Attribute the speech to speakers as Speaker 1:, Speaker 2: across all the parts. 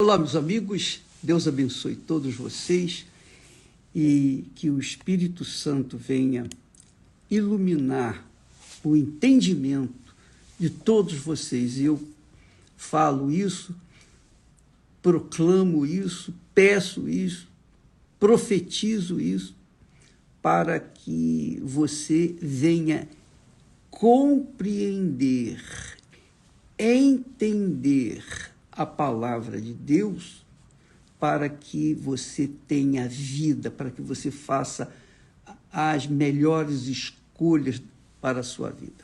Speaker 1: Olá, meus amigos, Deus abençoe todos vocês e que o Espírito Santo venha iluminar o entendimento de todos vocês. E eu falo isso, proclamo isso, peço isso, profetizo isso, para que você venha compreender, entender a palavra de Deus, para que você tenha vida, para que você faça as melhores escolhas para a sua vida.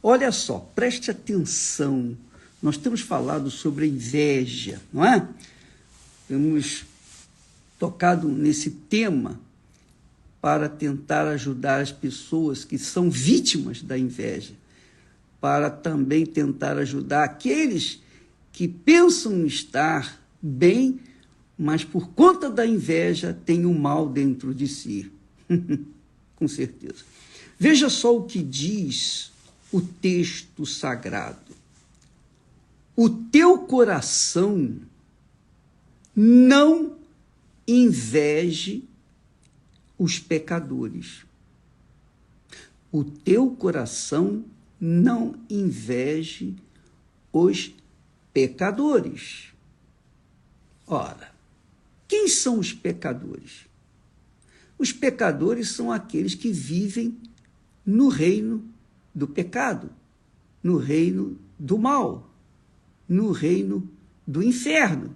Speaker 1: Olha só, preste atenção, nós temos falado sobre a inveja, não é? Temos tocado nesse tema para tentar ajudar as pessoas que são vítimas da inveja, para também tentar ajudar aqueles que pensam estar bem, mas por conta da inveja tem o mal dentro de si. Com certeza. Veja só o que diz o texto sagrado. O teu coração não inveje os pecadores. O teu coração não inveje os pecadores. Ora, quem são os pecadores? Os pecadores são aqueles que vivem no reino do pecado, no reino do mal, no reino do inferno.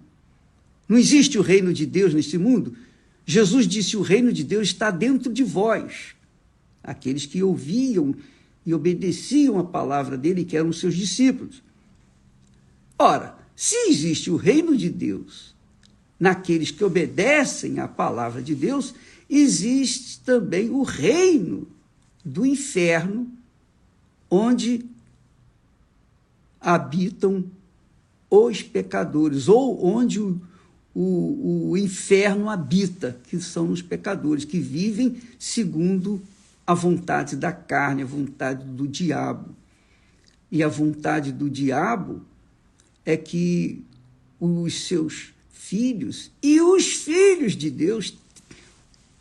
Speaker 1: Não existe o reino de Deus neste mundo. Jesus disse: o reino de Deus está dentro de vós. Aqueles que ouviam e obedeciam a palavra dele, que eram seus discípulos. Ora, se existe o reino de Deus naqueles que obedecem à palavra de Deus, existe também o reino do inferno, onde habitam os pecadores, ou onde o inferno habita, que são os pecadores, que vivem segundo a vontade da carne, a vontade do diabo. E a vontade do diabo é que os seus filhos e os filhos de Deus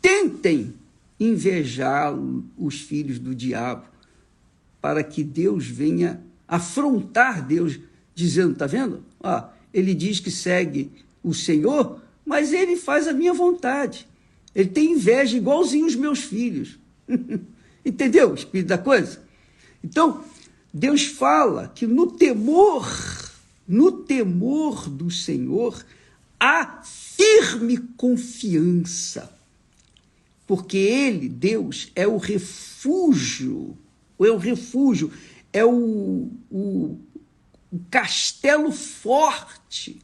Speaker 1: tentem invejar os filhos do diabo, para que Deus venha afrontar Deus, dizendo, está vendo? Ele diz que segue o Senhor, mas ele faz a minha vontade. Ele tem inveja igualzinho os meus filhos. Entendeu o espírito da coisa? Então, Deus fala que no temor do Senhor há firme confiança, porque Ele, Deus, é o refúgio, é o castelo forte,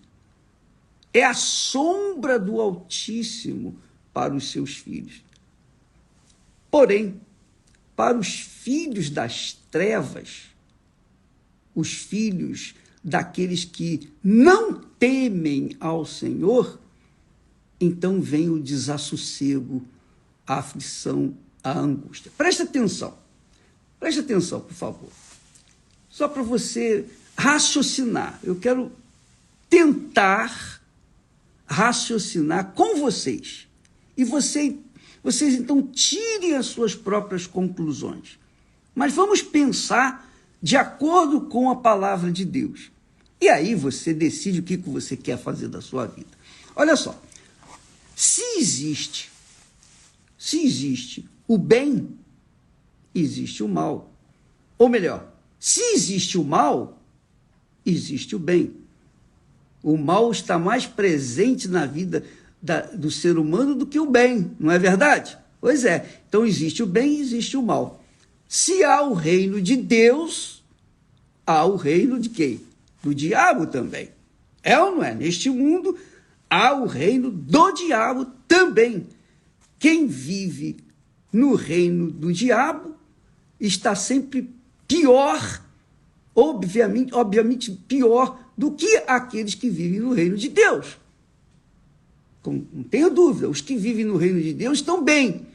Speaker 1: é a sombra do Altíssimo para os seus filhos. Porém, para os filhos das trevas, os filhos daqueles que não temem ao Senhor, então vem o desassossego, a aflição, a angústia. Preste atenção, por favor. Só para você raciocinar. Eu quero tentar raciocinar com vocês. E vocês então tirem as suas próprias conclusões. Mas vamos pensar de acordo com a palavra de Deus. E aí você decide o que você quer fazer da sua vida. Olha só, se existe o bem, existe o mal. Ou melhor, se existe o mal, existe o bem. O mal está mais presente na vida do ser humano do que o bem, não é verdade? Pois é, então existe o bem e existe o mal. Se há o reino de Deus, há o reino de quem? Do diabo também. É ou não é? Neste mundo, há o reino do diabo também. Quem vive no reino do diabo está sempre pior, obviamente pior do que aqueles que vivem no reino de Deus. Não tenho dúvida, os que vivem no reino de Deus estão bem,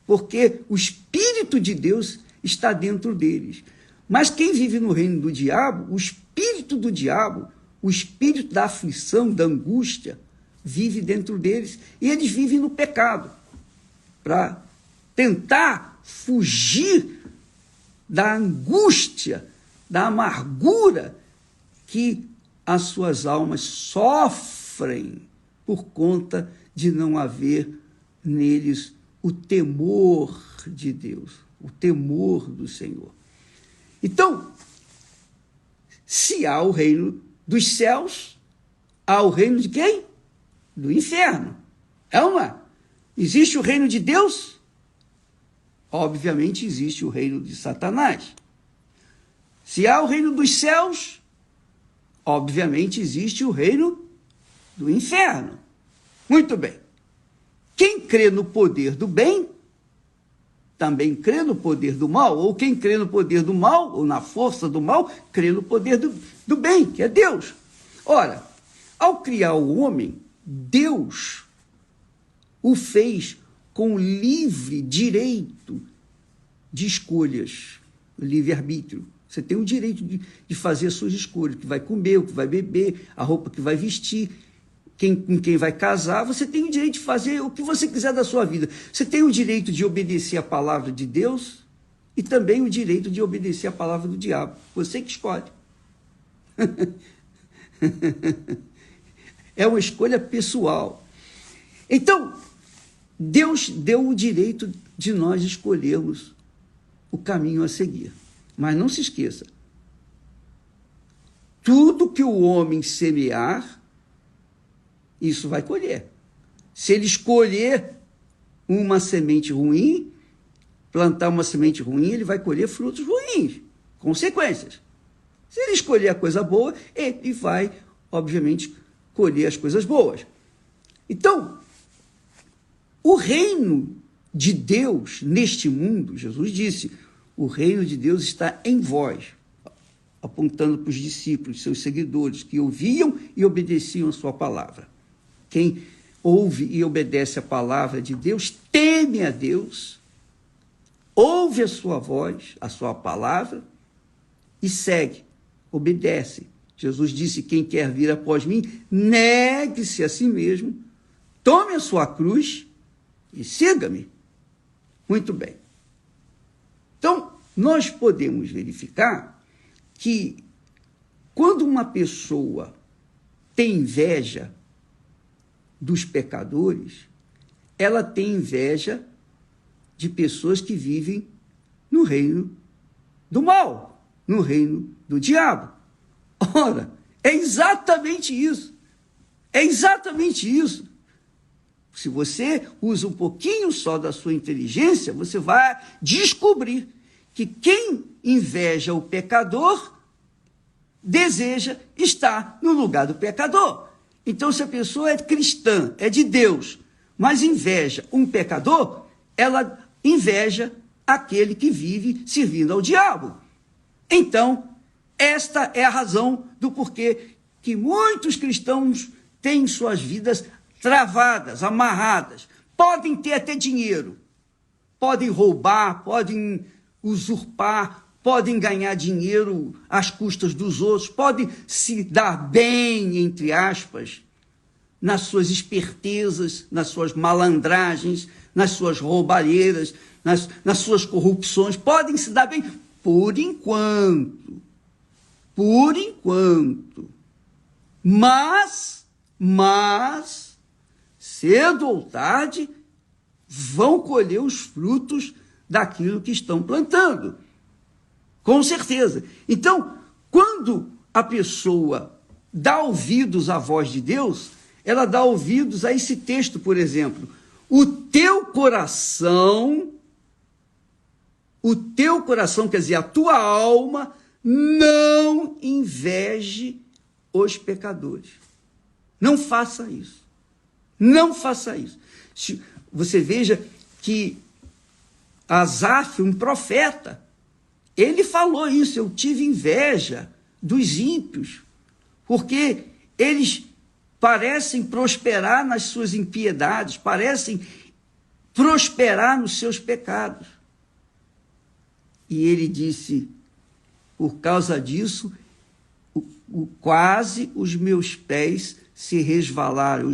Speaker 1: porque o Espírito de Deus está dentro deles. Mas quem vive no reino do diabo, o espírito do diabo o espírito da aflição, da angústia, vive dentro deles. E eles vivem no pecado, para tentar fugir da angústia, da amargura que as suas almas sofrem por conta de não haver neles o temor de Deus, o temor do Senhor. Então, se há o reino dos céus, há o reino de quem? Do inferno. É uma? Existe o reino de Deus? Obviamente existe o reino de Satanás. Se há o reino dos céus, obviamente existe o reino do inferno. Muito bem. Quem crê no poder do bem, também crê no poder do mal, ou quem crê no poder do mal, ou na força do mal, crê no poder do bem, que é Deus. Ora, ao criar o homem, Deus o fez com livre direito de escolhas, livre-arbítrio. Você tem o direito de fazer as suas escolhas, o que vai comer, o que vai beber, a roupa que vai vestir, com quem vai casar. Você tem o direito de fazer o que você quiser da sua vida. Você tem o direito de obedecer a palavra de Deus e também o direito de obedecer a palavra do diabo. Você que escolhe. É uma escolha pessoal. Então, Deus deu o direito de nós escolhermos o caminho a seguir. Mas não se esqueça, tudo que o homem semear, isso vai colher. Se ele escolher uma semente ruim, plantar uma semente ruim, ele vai colher frutos ruins, consequências. Se ele escolher a coisa boa, ele vai, obviamente, colher as coisas boas. Então, o reino de Deus neste mundo, Jesus disse, o reino de Deus está em vós, apontando para os discípulos, seus seguidores, que ouviam e obedeciam a sua palavra. Quem ouve e obedece a palavra de Deus, teme a Deus, ouve a sua voz, a sua palavra, e segue, obedece. Jesus disse, quem quer vir após mim, negue-se a si mesmo, tome a sua cruz e siga-me. Muito bem. Então, nós podemos verificar que quando uma pessoa tem inveja dos pecadores, ela tem inveja de pessoas que vivem no reino do mal, no reino do diabo. Ora, é exatamente isso. É exatamente isso. Se você usa um pouquinho só da sua inteligência, você vai descobrir que quem inveja o pecador deseja estar no lugar do pecador. Então, se a pessoa é cristã, é de Deus, mas inveja um pecador, ela inveja aquele que vive servindo ao diabo. Então, esta é a razão do porquê que muitos cristãos têm suas vidas travadas, amarradas. Podem ter até dinheiro, podem roubar, podem usurpar, podem ganhar dinheiro às custas dos outros, podem se dar bem, entre aspas, nas suas espertezas, nas suas malandragens, nas suas roubalheiras, nas suas corrupções, podem se dar bem por enquanto. Por enquanto. Mas, cedo ou tarde, vão colher os frutos daquilo que estão plantando. Com certeza. Então, quando a pessoa dá ouvidos à voz de Deus, ela dá ouvidos a esse texto, por exemplo. O teu coração, quer dizer, a tua alma, não inveje os pecadores. Não faça isso. Não faça isso. Você veja que Asaf, um profeta, ele falou isso, eu tive inveja dos ímpios, porque eles parecem prosperar nas suas impiedades, parecem prosperar nos seus pecados. E ele disse, por causa disso, quase os meus pés se resvalaram,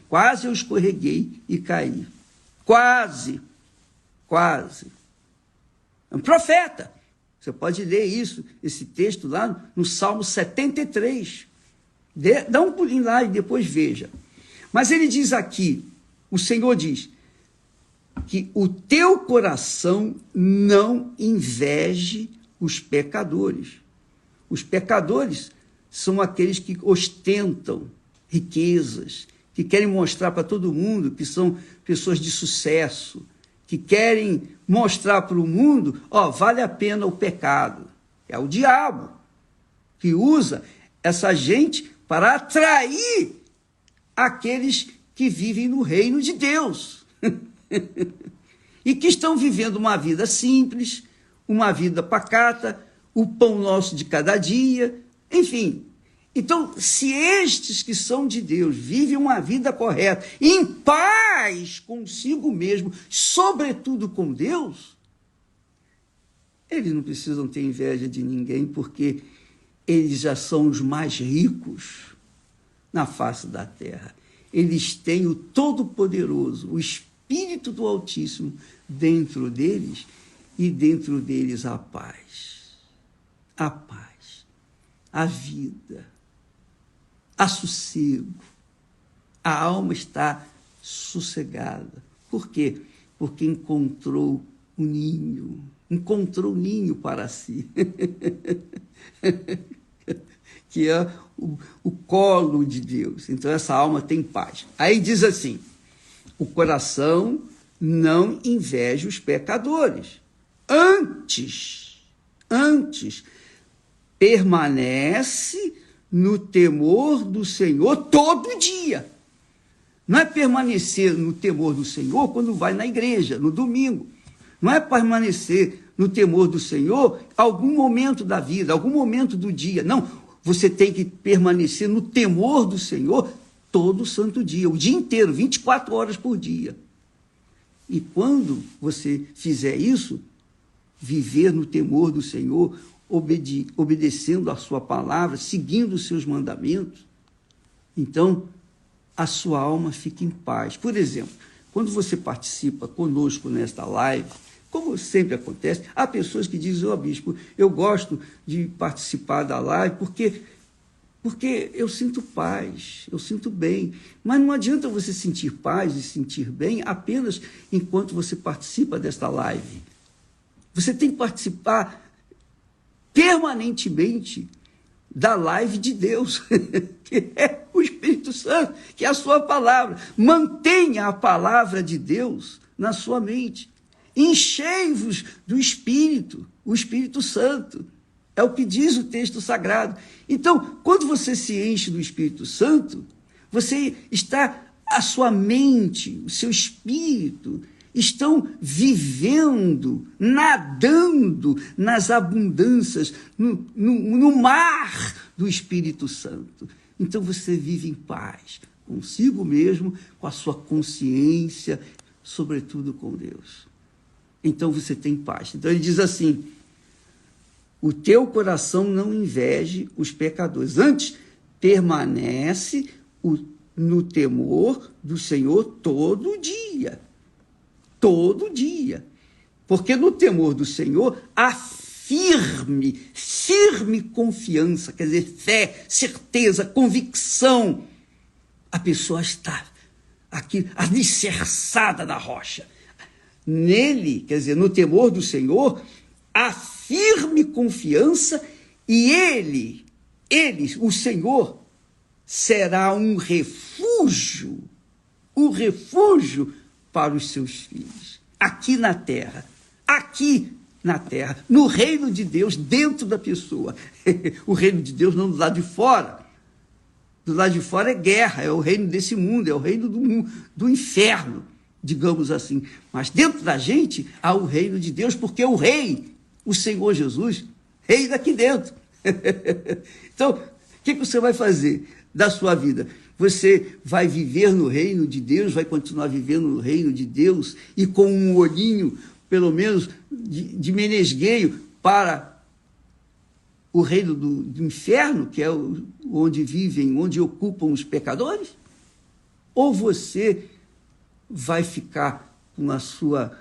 Speaker 1: quase eu escorreguei e caí. Quase. É um profeta. Você pode ler isso, esse texto lá no Salmo 73. Dá um pulinho lá e depois veja. Mas ele diz aqui, o Senhor diz, que o teu coração não inveje os pecadores. Os pecadores são aqueles que ostentam riquezas, que querem mostrar para todo mundo que são pessoas de sucesso, que querem mostrar para o mundo, vale a pena o pecado. É o diabo que usa essa gente para atrair aqueles que vivem no reino de Deus e que estão vivendo uma vida simples, uma vida pacata, o pão nosso de cada dia, enfim. Então, se estes que são de Deus vivem uma vida correta, em paz consigo mesmo, sobretudo com Deus, eles não precisam ter inveja de ninguém, porque eles já são os mais ricos na face da terra. Eles têm o Todo-Poderoso, o Espírito do Altíssimo dentro deles, e dentro deles a paz, a vida, a sossego. A alma está sossegada. Por quê? Porque encontrou o ninho para si, que é o colo de Deus. Então essa alma tem paz. Aí diz assim, o coração não inveja os pecadores, antes permanece no temor do Senhor todo dia. Não é permanecer no temor do Senhor quando vai na igreja, no domingo. Não é permanecer no temor do Senhor algum momento da vida, algum momento do dia. Não, você tem que permanecer no temor do Senhor todo santo dia, o dia inteiro, 24 horas por dia. E quando você fizer isso, viver no temor do Senhor, obedecendo a sua palavra, seguindo os seus mandamentos, então a sua alma fica em paz. Por exemplo, quando você participa conosco nesta live, como sempre acontece, há pessoas que dizem, bispo, eu gosto de participar da live porque eu sinto paz, eu sinto bem. Mas não adianta você sentir paz e sentir bem apenas enquanto você participa desta live. Você tem que participar permanentemente da live de Deus, que é o Espírito Santo, que é a sua palavra. Mantenha a palavra de Deus na sua mente. Enchei-vos do Espírito, o Espírito Santo. É o que diz o texto sagrado. Então, quando você se enche do Espírito Santo, a sua mente, o seu espírito, estão vivendo, nadando nas abundâncias, no mar do Espírito Santo. Então você vive em paz, consigo mesmo, com a sua consciência, sobretudo com Deus. Então você tem paz. Então ele diz assim, o teu coração não inveje os pecadores, antes permanece no temor do Senhor todo dia. Todo dia. Porque no temor do Senhor há firme confiança, quer dizer, fé, certeza, convicção. A pessoa está aqui alicerçada na rocha. Nele, quer dizer, no temor do Senhor, há firme confiança e ele, o Senhor, será um refúgio para os seus filhos, aqui na terra, no reino de Deus, dentro da pessoa. O reino de Deus não do lado de fora. Do lado de fora é guerra, é o reino desse mundo, é o reino do inferno, digamos assim. Mas dentro da gente há o reino de Deus, porque o rei, o Senhor Jesus, reina aqui dentro. Então, o que você vai fazer da sua vida? Você vai viver no reino de Deus, vai continuar vivendo no reino de Deus e com um olhinho, pelo menos, de menesgueio para o reino do inferno, que é onde vivem, onde ocupam os pecadores? Ou você vai ficar com a sua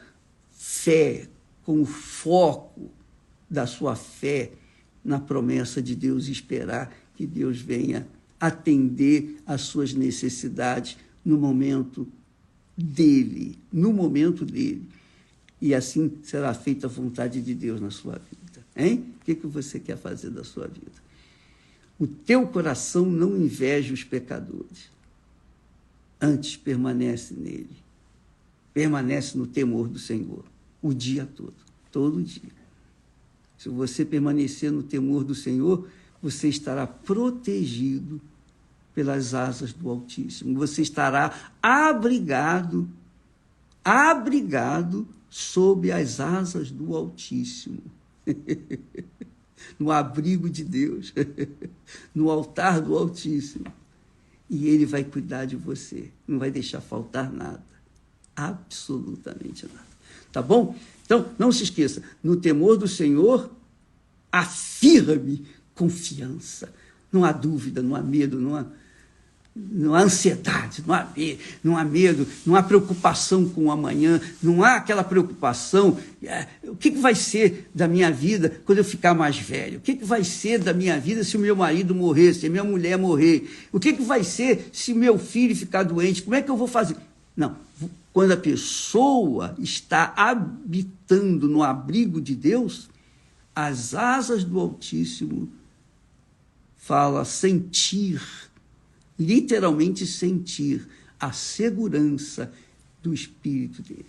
Speaker 1: fé, com o foco da sua fé na promessa de Deus e esperar que Deus venha atender às suas necessidades no momento dele, E assim será feita a vontade de Deus na sua vida. Hein? O que você quer fazer da sua vida? O teu coração não inveja os pecadores. Antes permanece nele. Permanece no temor do Senhor. O dia todo dia. Se você permanecer no temor do Senhor, você estará protegido pelas asas do Altíssimo. Você estará abrigado sob as asas do Altíssimo. No abrigo de Deus, no altar do Altíssimo. E Ele vai cuidar de você, não vai deixar faltar nada, absolutamente nada. Tá bom? Então, não se esqueça, no temor do Senhor, há firme confiança. Não há dúvida, não há medo, não há ansiedade, não há medo, não há preocupação com o amanhã, não há aquela preocupação, o que vai ser da minha vida quando eu ficar mais velho? O que vai ser da minha vida se o meu marido morrer, se a minha mulher morrer? O que vai ser se meu filho ficar doente? Como é que eu vou fazer? Não, quando a pessoa está habitando no abrigo de Deus, as asas do Altíssimo fala sentir, literalmente sentir a segurança do Espírito dele.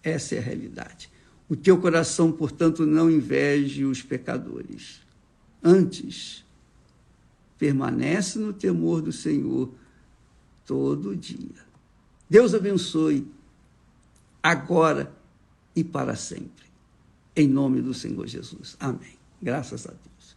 Speaker 1: Essa é a realidade. O teu coração, portanto, não inveje os pecadores. Antes, permanece no temor do Senhor todo dia. Deus abençoe agora e para sempre. Em nome do Senhor Jesus. Amém. Graças a Deus.